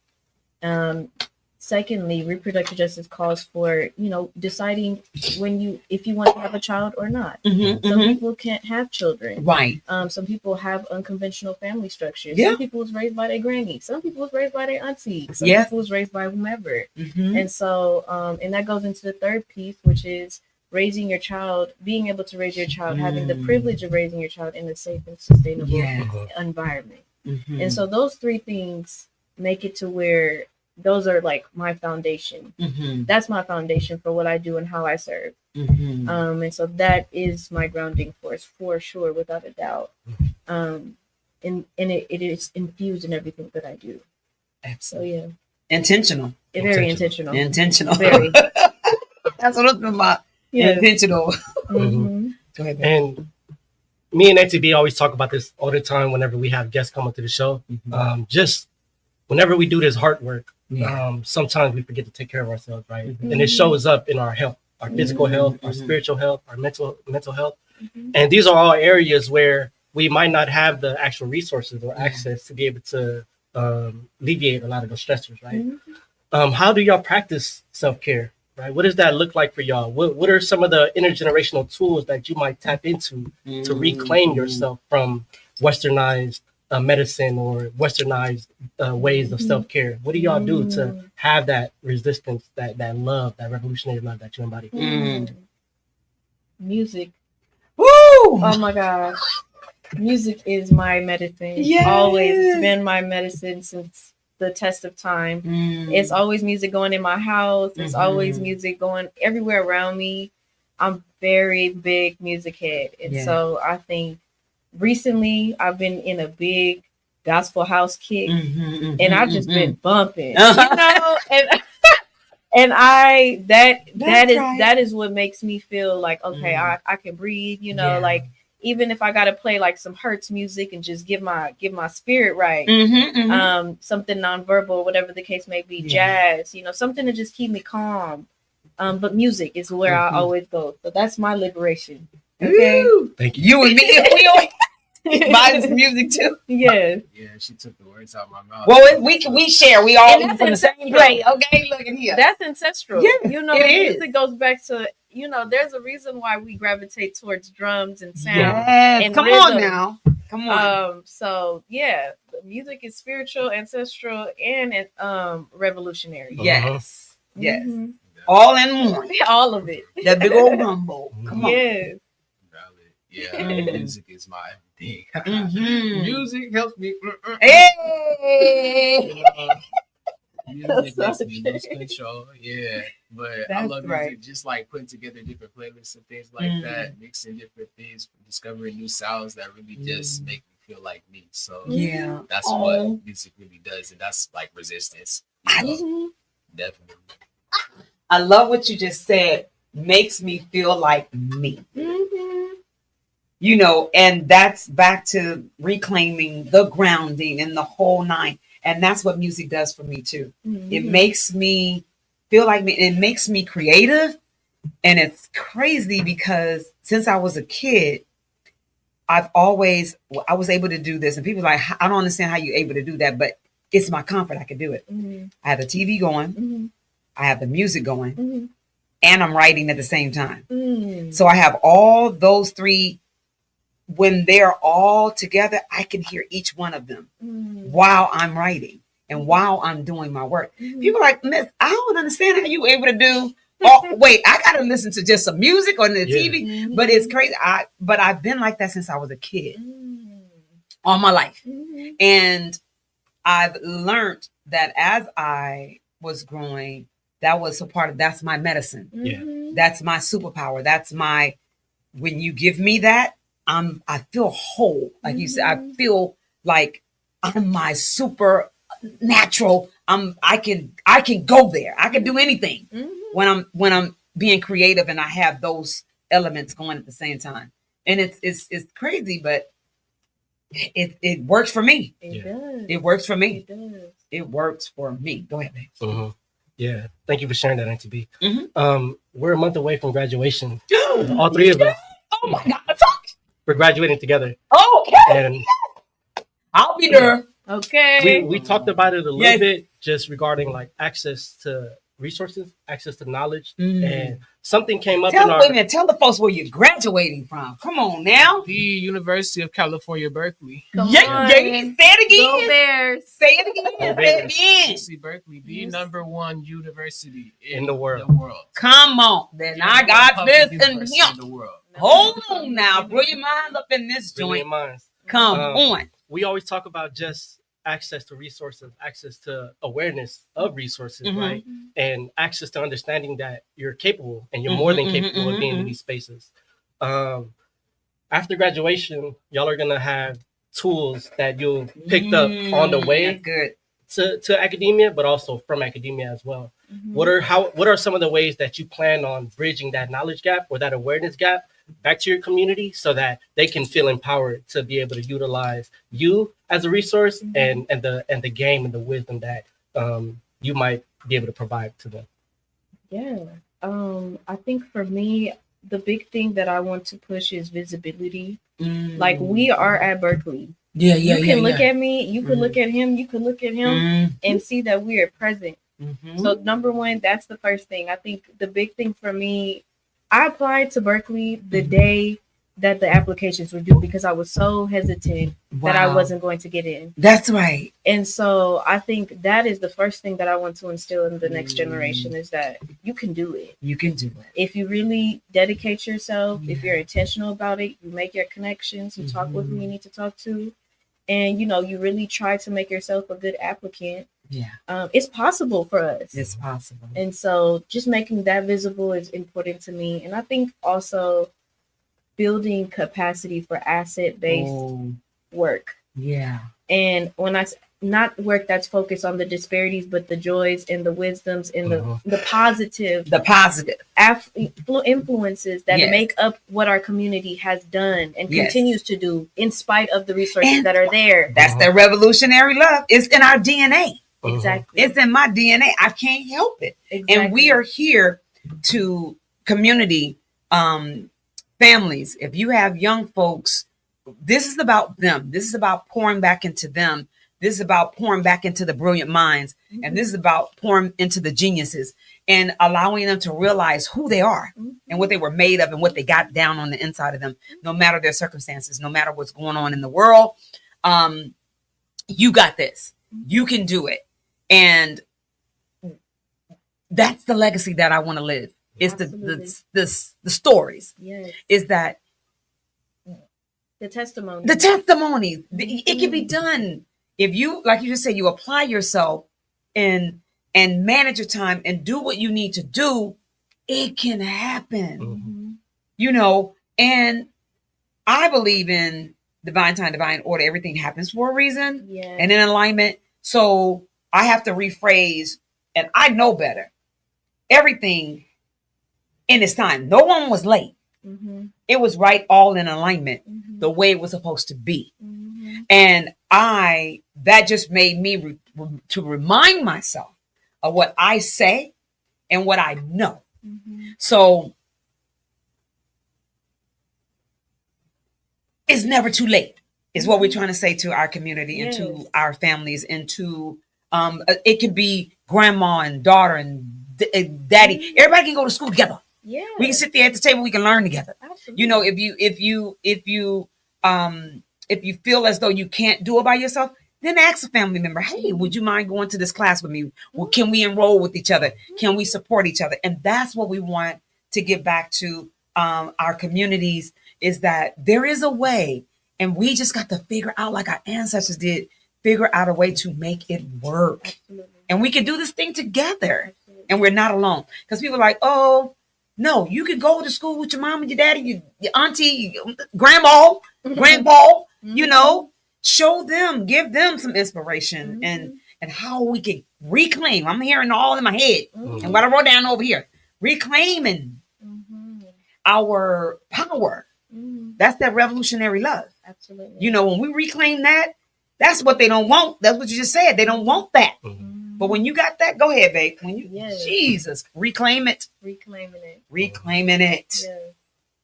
Secondly, reproductive justice calls for, deciding if you want to have a child or not. Some people can't have children. Right. Some people have unconventional family structures. Yeah. Some people was raised by their granny. Some people was raised by their auntie. Some people was raised by whomever. And so, and that goes into the third piece, which is raising your child, being able to raise your child, having the privilege of raising your child in a safe and sustainable environment. And so those three things make it to where those are like my foundation. That's my foundation for what I do and how I serve. And so that is my grounding force for sure, without a doubt. And it is infused in everything that I do. Absolutely. So yeah. Intentional. Very intentional. Intentional. Very. That's what I'm about. Yeah. Intentional. Go ahead. And me and NTB always talk about this all the time whenever we have guests come onto the show. Just whenever we do this hard work, sometimes we forget to take care of ourselves, right? And it shows up in our health, our physical health, our spiritual health, our mental health. And these are all areas where we might not have the actual resources or access to be able to alleviate a lot of those stressors, right? How do y'all practice self-care, right? What does that look like for y'all? What are some of the intergenerational tools that you might tap into to reclaim yourself from westernized medicine or westernized ways of self-care? What do y'all do to have that resistance, that love, that revolutionary love that you embody? Music. Woo! Oh my gosh. Music is my medicine. Yes. Always. It's been my medicine since the test of time. It's always music going in my house. It's always music going everywhere around me. I'm very big music head. And so I think recently I've been in a big gospel house kick, and I've just been bumping, and that is what makes me feel like, okay, I can breathe, like even if I gotta play like some Hertz music and just give my spirit right, something nonverbal, whatever the case may be, jazz, something to just keep me calm. But music is where I always go. So that's my liberation. Okay. Thank you. You and me, mine's music too. Yes. Yeah, she took the words out of my mouth. Well, we share. We all from the same place. Okay, look at here. That's ancestral. Yeah, music goes back to, there's a reason why we gravitate towards drums and sound. Yes. And Come rhythm. on now. Come on. So yeah, music is spiritual, ancestral, and revolutionary. Yes. Yes. All in one. All of it. That big old rumble. Come on. Yes. Yeah, music is my everything. Music helps me. Hey! Music makes me lose control. Yeah, but I love music. Right. Just like putting together different playlists and things like that, mixing different things, discovering new sounds that really just make me feel like me. So that's what music really does, and that's like resistance. Definitely. I love what you just said. Makes me feel like me. And that's back to reclaiming the grounding and the whole nine. And that's what music does for me too. It makes me feel like me. It makes me creative. And it's crazy because since I was a kid, I was able to do this. And people are like, I don't understand how you're able to do that, but it's my comfort. I can do it. I have the TV going. I have the music going. And I'm writing at the same time. So I have all those three. When they're all together, I can hear each one of them while I'm writing and while I'm doing my work. People are like, Miss, I don't understand how you able to do. Oh, wait, I got to listen to just some music on the TV. But it's crazy. But I've been like that since I was a kid, all my life. And I've learned that as I was growing, that's my medicine. That's my superpower. When you give me that, I feel whole. Like you said, I feel like I'm my super natural. I can go there. I can do anything when I'm being creative and I have those elements going at the same time. And it's crazy, but it works for me. It does. It works for me. It does. It works for me. Go ahead, babe. Yeah. Thank you for sharing that, Auntie B. Mm-hmm. We're a month away from graduation. All three of us. Oh my God. We're graduating together. Okay. And I'll be there. Okay. we talked about it a little bit, just regarding like access to resources, access to knowledge, and something came up Tell the folks where you're graduating from. Come on now. The University of California, Berkeley. Come Yeah, on. say it again. Go Bears. Say it again. Say it again. UC Berkeley, the number one university in the world. Come on. Then I got this and in the world. Hold on now. Blow your mind up in this joint. Brilliant minds. Come on. We always talk about just access to resources, access to awareness of resources, right? And access to understanding that you're capable and you're more than capable of being in these spaces. After graduation, y'all are gonna have tools that you'll picked up on the way to academia, but also from academia as well. What are some of the ways that you plan on bridging that knowledge gap or that awareness gap back to your community so that they can feel empowered to be able to utilize you as a resource and the game and the wisdom that you might be able to provide to them? Yeah. I think for me, the big thing that I want to push is visibility. Like, we are at Berkeley. You can look at me, you can look at him, you can look at him and see that we are present. So number one, that's the first thing. I think the big thing for me, I applied to Berkeley the day that the applications were due because I was so hesitant that I wasn't going to get in. That's right. And so I think that is the first thing that I want to instill in the next generation is that you can do it. You can do it. If you really dedicate yourself, if you're intentional about it, you make your connections, you talk with who you need to talk to, and you really try to make yourself a good applicant. Yeah. It's possible for us. It's possible. And so just making that visible is important to me. And I think also building capacity for asset-based work. Yeah. And when not work that's focused on the disparities, but the joys and the wisdoms and the positive influences that make up what our community has done and continues to do in spite of the resources that are there. That's the revolutionary love. It's in our DNA. Exactly. It's in my DNA. I can't help it. Exactly. And we are here to community families. If you have young folks, this is about them. This is about pouring back into them. This is about pouring back into the brilliant minds. And this is about pouring into the geniuses and allowing them to realize who they are and what they were made of and what they got down on the inside of them, no matter their circumstances, no matter what's going on in the world. You got this. You can do it. And that's the legacy that I want to live. It's the stories. Yes. Is that the testimonies. The testimonies. It can be done. If you, like you just said, you apply yourself and manage your time and do what you need to do, it can happen. And I believe in divine time, divine order. Everything happens for a reason and in alignment. So I have to rephrase, and I know better. Everything in its time. No one was late. It was right, all in alignment, the way it was supposed to be. And that just made me to remind myself of what I say and what I know. So it's never too late, is what we're trying to say to our community and to our families and to, it could be grandma and daughter and daddy. Everybody can go to school together. Yeah. We can sit there at the table. We can learn together. Absolutely. If you feel as though you can't do it by yourself, then ask a family member, hey, would you mind going to this class with me? Well, can we enroll with each other? Can we support each other? And that's what we want to give back to our communities, is that there is a way, and we just got to figure out, like our ancestors did, figure out a way to make it work. Absolutely. And we can do this thing together. Absolutely. And we're not alone. Because people are like, oh, no, you can go to school with your mom and your daddy, your auntie, grandma, show them, give them some inspiration and how we can reclaim. I'm hearing all in my head and what I wrote down over here, reclaiming our power. That's that revolutionary love. Absolutely. When we reclaim that, that's what they don't want. That's what you just said. They don't want that. But when you got that, go ahead, babe. When you Jesus, reclaim it. Reclaiming it. Yeah,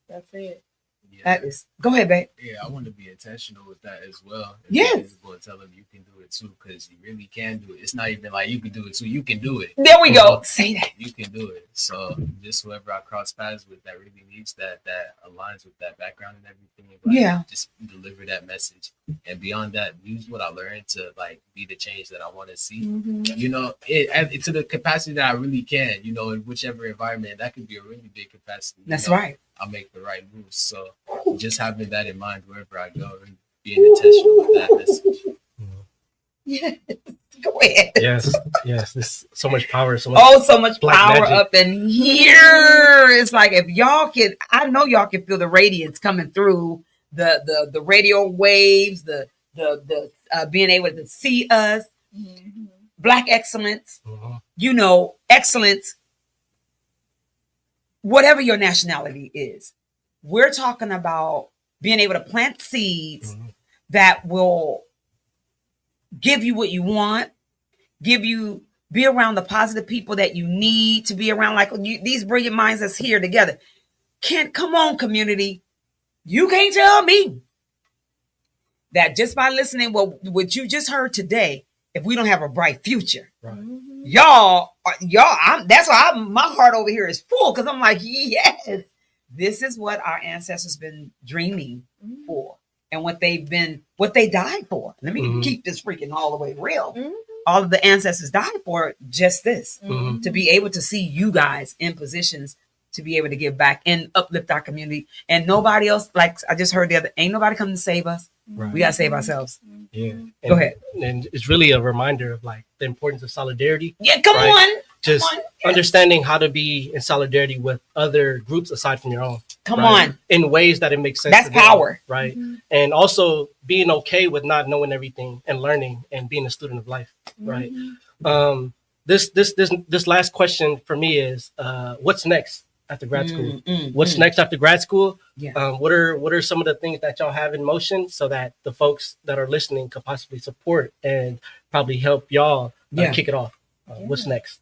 that's it. Yeah. That is. Go ahead, babe. Yeah, I want to be intentional with that as well. Yes. Tell them you can do it too, because you really can do it. It's not even like you can do it too. You can do it. There we go. Say that. You can do it. So just whoever I cross paths with that really needs that aligns with that background and everything. Like, just deliver that message. And beyond that, use what I learned to like be the change that I want to see. You know, it to the capacity that I really can. You know, in whichever environment, that could be a really big capacity. That's right. I'll make the right moves. So just having that in mind wherever I go and being intentional with that message. Yes. Go ahead. Yes. There's so much power. So much power magic up in here. It's like if y'all can, I know y'all can feel the radiance coming through the radio waves, the being able to see us. Black excellence. You know, excellence. Whatever your nationality is, we're talking about being able to plant seeds that will give you what you want, be around the positive people that you need to be around, like these brilliant minds that's here together. Come on, community. You can't tell me that just by listening what you just heard today, if we don't have a bright future. Right. Y'all, that's why my heart over here is full, because I'm like, yes, this is what our ancestors been dreaming for, and what they died for. Let me keep this freaking all the way real. All of the ancestors died for just this, to be able to see you guys in positions to be able to give back and uplift our community. And nobody else, like I just heard ain't nobody coming to save us. Right. We got to save ourselves. Yeah. Go ahead. And it's really a reminder of like the importance of solidarity. Yeah, come on. Just understanding how to be in solidarity with other groups aside from your own. Come on. In ways that it makes sense. That's power. Right. And also being okay with not knowing everything and learning and being a student of life. Right. This last question for me is what's next after grad school? What's next after grad school? Yeah. What are some of the things that y'all have in motion so that the folks that are listening could possibly support and probably help y'all kick it off? What's next?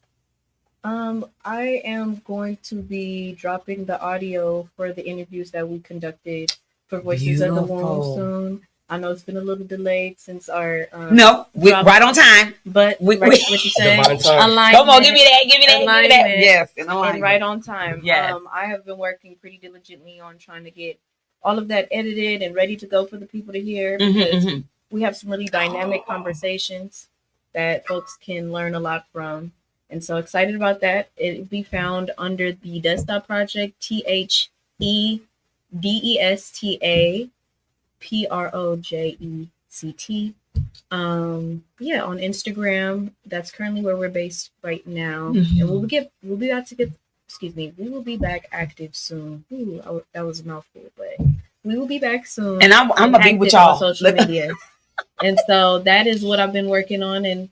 I am going to be dropping the audio for the interviews that we conducted for Voices of the Womb soon. I know it's been a little delayed since our right on time, but what you said, alignment. Come on, give me that. Yes, and right on time. Yes. I have been working pretty diligently on trying to get all of that edited and ready to go for the people to hear, because we have some really dynamic conversations that folks can learn a lot from, and so excited about that. It will be found under the Desktop Project, THEDESTA PROJECT. On Instagram. That's currently where we're based right now. And we will be back active soon. Ooh, that was a mouthful, but we will be back soon. And I'm gonna be with y'all on social media. And so that is what I've been working on, and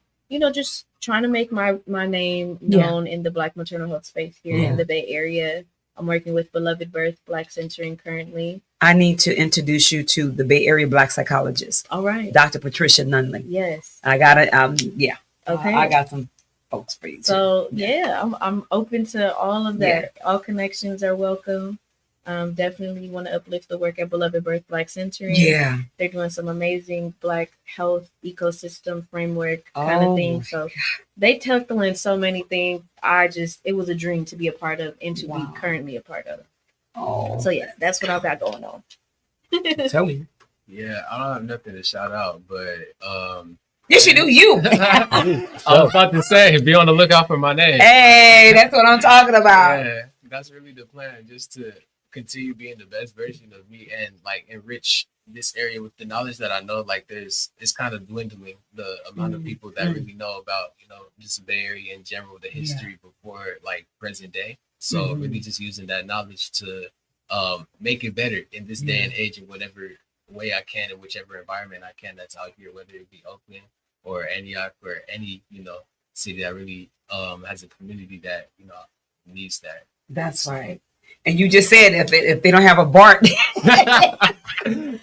just trying to make my name known in the Black maternal health space here in the Bay Area. I'm working with Beloved Birth Black Centering currently. I need to introduce you to the Bay Area Black psychologist. All right. Dr. Patricia Nunley. Yes. I got it. Okay. I got some folks for you too. So I'm open to all of that. Yeah. All connections are welcome. Definitely want to uplift the work at Beloved Birth Black Centering. Yeah. They're doing some amazing Black health ecosystem framework kind of thing. So they tackle in so many things. It was a dream to be a part of and to be currently a part of. Oh. So that's what I've got going on. Tell me. Yeah, I don't have nothing to shout out, but yes, you do. You. I was about to say, be on the lookout for my name. Hey, that's what I'm talking about. Yeah, that's really the plan, just to continue being the best version of me and like enrich this area with the knowledge that I know. Like it's kind of dwindling, the amount of people that really know about just the Bay Area in general, the history before like present day. So really just using that knowledge to make it better in this day and age in whatever way I can, in whichever environment I can that's out here, whether it be Oakland or Antioch or any city that really has a community that needs that. That's right. And you just said if they don't have a BART,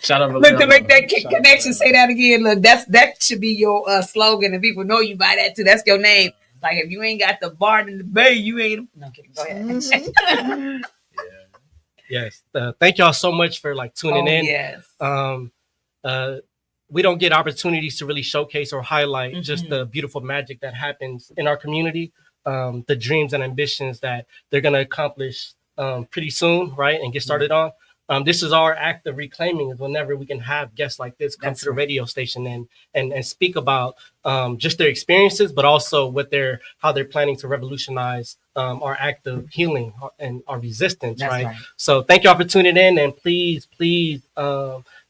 Shout out Look, to make that Shout out connection, say that again. Look, that should be your slogan, and people know you by that too. That's your name. Like if you ain't got the bar in the bay, you ain't. No, kidding. Go ahead. Yes. Thank y'all so much for like tuning in. Yes. We don't get opportunities to really showcase or highlight just the beautiful magic that happens in our community, the dreams and ambitions that they're going to accomplish pretty soon, right? And get started on. This is our act of reclaiming is whenever we can have guests like this come to the radio station and speak about just their experiences, but also how they're planning to revolutionize our act of healing and our resistance, right? So thank y'all for tuning in, and please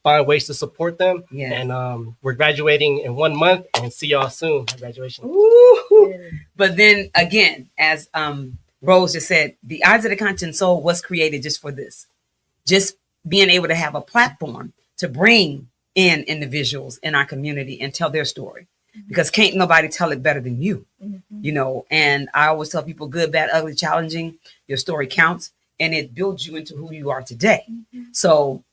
find ways to support them. Yes. And we're graduating in 1 month, and see y'all soon at graduation. Ooh. But then again, as Rose just said, the Eyes of the Conscious Soul was created just for this. Just being able to have a platform to bring in individuals in our community and tell their story, because can't nobody tell it better than you, you know. And I always tell people, good, bad, ugly, challenging, your story counts, and it builds you into who you are today. So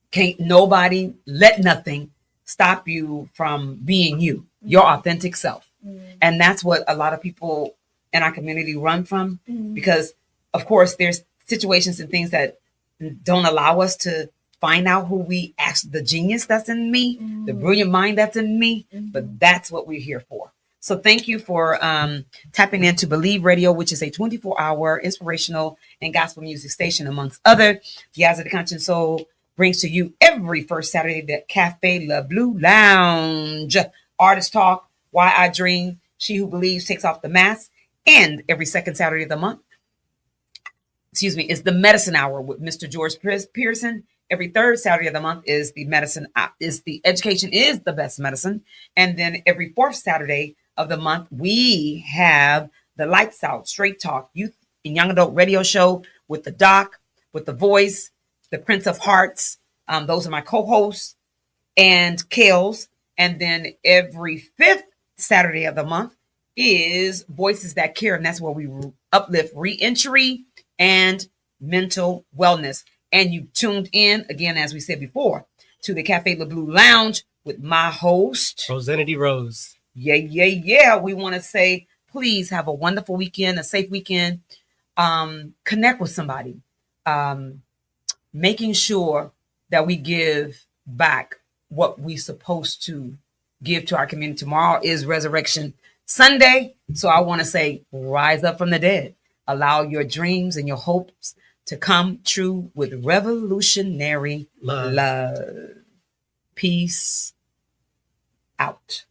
can't nobody let nothing stop you from being you, your authentic self. And that's what a lot of people in our community run from, because of course there's situations and things that don't allow us to find out who we actually, the genius that's in me, the brilliant mind that's in me, but that's what we're here for. So thank you for tapping into Believe Radio, which is a 24-hour inspirational and gospel music station, amongst other. The Eyes of the Conscious Soul brings to you every first Saturday the Cafe Le Blue Lounge, Artist Talk, Why I Dream, She Who Believes Takes Off the Mask, and every second Saturday of the month, is the Medicine Hour with Mr. George Pearson. Every third Saturday of the month is the Education is the Best Medicine. And then every fourth Saturday of the month, we have the Lights Out Straight Talk Youth and Young Adult Radio Show with the Doc, with the Voice, the Prince of Hearts. Those are my co-hosts, and Kales. And then every fifth Saturday of the month is Voices That Care. And that's where we uplift re-entry and mental wellness. And you tuned in, again, as we said before, to the Cafe Le Blue Lounge with my host, Rosenity Rose. Yeah. We want to say, please have a wonderful weekend, a safe weekend. Connect with somebody. Making sure that we give back what we're supposed to give to our community. Tomorrow is Resurrection Sunday. So I want to say, rise up from the dead. Allow your dreams and your hopes to come true with revolutionary love. Peace out.